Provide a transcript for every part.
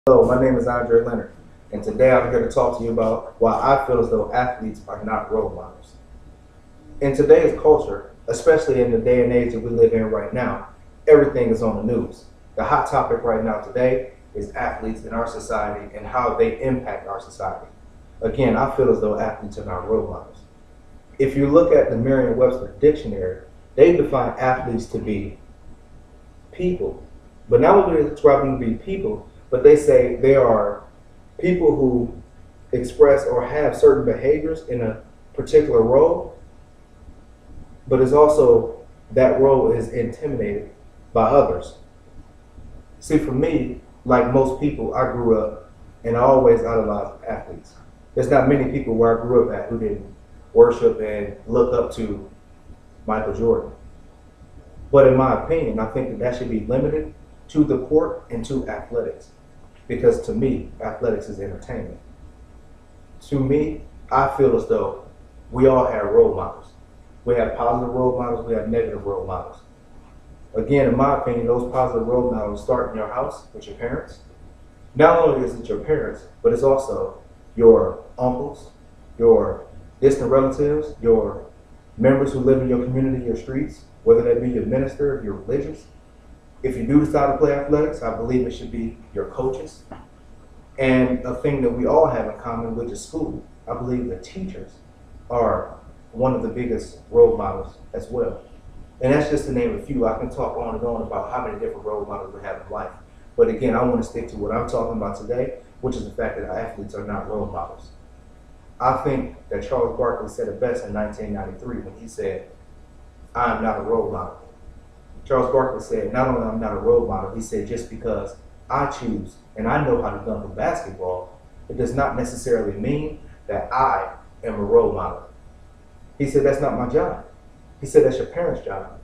Hello, my name is Andre Leonard, and today I'm here to talk to you about why I feel as though athletes are not role models. In today's culture, especially in the day and age that we live in right now, everything is on the news. The hot topic right now today is athletes in our society and how they impact our society. Again, I feel as though athletes are not role models. If you look at the Merriam-Webster dictionary, they define athletes to be people. But not only do they describe them to be people, but they say they are people who express or have certain behaviors in a particular role, but it's also that role is intimidated by others. See, for me, like most people, I grew up and I always idolized athletes. There's not many people where I grew up at who didn't worship and look up to Michael Jordan. But in my opinion, I think that should be limited to the court and to athletics. Because to me, athletics is entertainment. To me, I feel as though we all have role models. We have positive role models, we have negative role models. Again, in my opinion, those positive role models start in your house with your parents. Not only is it your parents, but it's also your uncles, your distant relatives, your members who live in your community, your streets, whether that be your minister, if you're religious. If you do decide to play athletics, I believe it should be your coaches. And a thing that we all have in common, which is school. I believe the teachers are one of the biggest role models as well. And that's just to name a few. I can talk on and on about how many different role models we have in life. But again, I want to stick to what I'm talking about today, which is the fact that athletes are not role models. I think that Charles Barkley said it best in 1993 when he said, "I am not a role model." Charles Barkley said, not only I'm not a role model, he said just because I choose and I know how to dunk a basketball, it does not necessarily mean that I am a role model. He said that's not my job. He said that's your parents' job.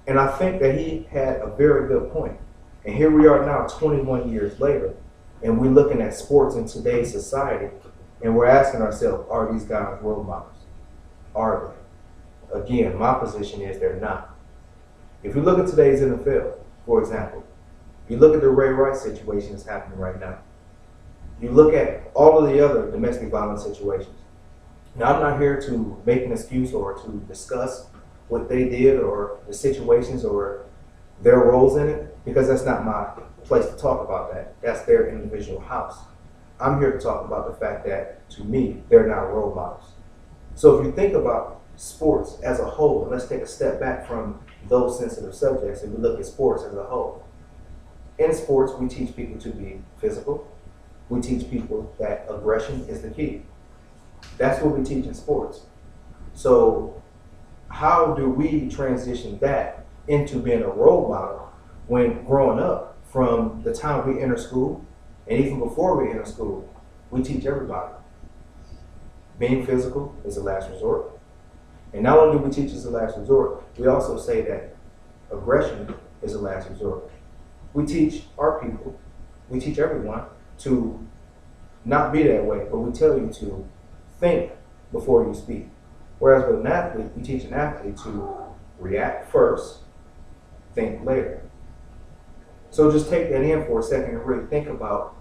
And I think that he had a very good point. And here we are now 21 years later, and we're looking at sports in today's society, and we're asking ourselves, are these guys role models? Are they? Again, my position is they're not. If you look at today's NFL, for example, you look at the Ray Rice situation that's happening right now. You look at all of the other domestic violence situations. Now, I'm not here to make an excuse or to discuss what they did or the situations or their roles in it, because that's not my place to talk about that. That's their individual house. I'm here to talk about the fact that, to me, they're not role models. So if you think about sports as a whole, and let's take a step back from those sensitive subjects and we look at sports as a whole. In sports, we teach people to be physical. We teach people that aggression is the key. That's what we teach in sports. So how do we transition that into being a role model when growing up, from the time we enter school and even before we enter school, we teach everybody. Being physical is a last resort. And not only do we teach as a last resort, we also say that aggression is a last resort. We teach our people, we teach everyone to not be that way, but we tell you to think before you speak. Whereas with an athlete, we teach an athlete to react first, think later. So just take that in for a second and really think about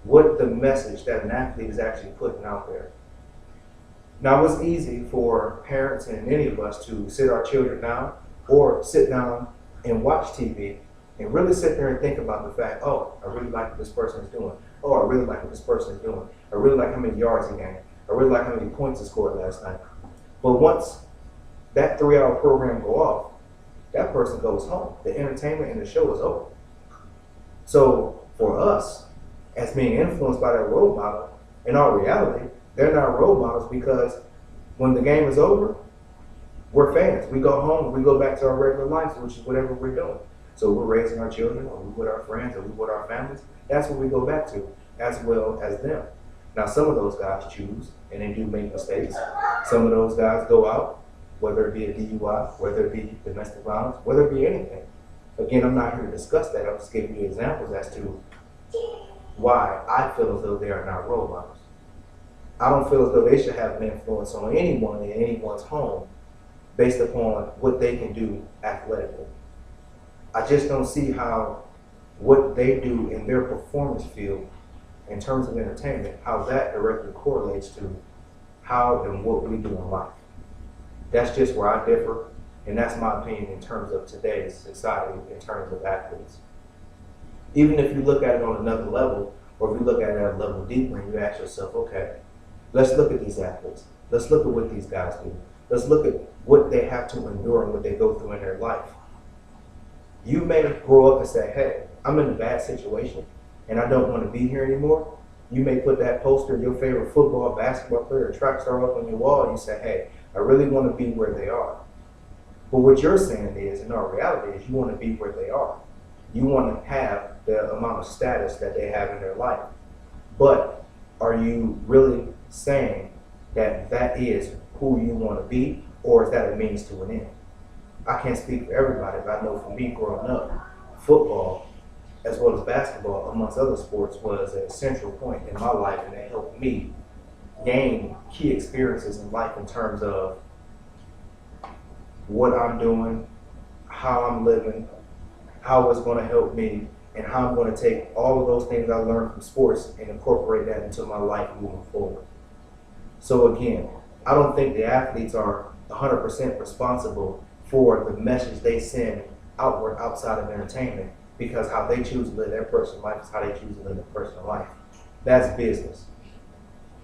what the message that an athlete is actually putting out there. Now, it's easy for parents and any of us to sit our children down or sit down and watch TV and really sit there and think about the fact, oh, I really like what this person is doing. Oh, I really like what this person is doing. I really like how many yards he gained. I really like how many points he scored last night. But once that 3-hour program go off, that person goes home. The entertainment and the show is over. So for us, as being influenced by that role model, in our reality, they're not role models because when the game is over, we're fans. We go home, we go back to our regular lives, which is whatever we're doing. So we're raising our children, or we're with our friends, or we're with our families. That's what we go back to, as well as them. Now, some of those guys choose, and they do make mistakes. Some of those guys go out, whether it be a DUI, whether it be domestic violence, whether it be anything. Again, I'm not here to discuss that. I'm just giving you examples as to why I feel as though they are not role models. I don't feel as though they should have an influence on anyone in anyone's home based upon what they can do athletically. I just don't see how what they do in their performance field in terms of entertainment, how that directly correlates to how and what we do in life. That's just where I differ, and that's my opinion in terms of today's society, in terms of athletes. Even if you look at it on another level, or if you look at it at a level deeper and you ask yourself, okay, let's look at these athletes. Let's look at what these guys do. Let's look at what they have to endure and what they go through in their life. You may grow up and say, hey, I'm in a bad situation and I don't want to be here anymore. You may put that poster of your favorite football, basketball player, or track star up on your wall and you say, hey, I really want to be where they are. But what you're saying is, in our reality, is you want to be where they are. You want to have the amount of status that they have in their life. But are you really saying that that is who you want to be, or is that a means to an end? I can't speak for everybody, but I know for me growing up, football, as well as basketball, amongst other sports, was a central point in my life, and it helped me gain key experiences in life in terms of what I'm doing, how I'm living, how it's going to help me, and how I'm going to take all of those things I learned from sports and incorporate that into my life moving forward. So again, I don't think the athletes are 100% responsible for the message they send outward outside of entertainment, because how they choose to live their personal life is how they choose to live their personal life. That's business.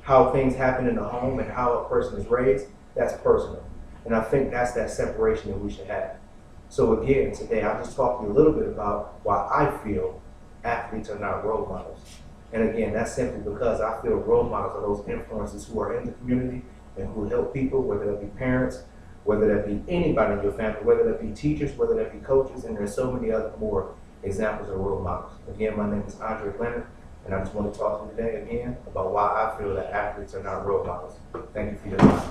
How things happen in the home and how a person is raised, that's personal. And I think that's that separation that we should have. So again, today I just talked to you a little bit about why I feel athletes are not role models. And again, that's simply because I feel role models are those influences who are in the community and who help people, whether that be parents, whether that be anybody in your family, whether that be teachers, whether that be coaches, and there's so many other more examples of role models. Again, my name is Andre Leonard, and I just want to talk to you today again about why I feel that athletes are not role models. Thank you for your time.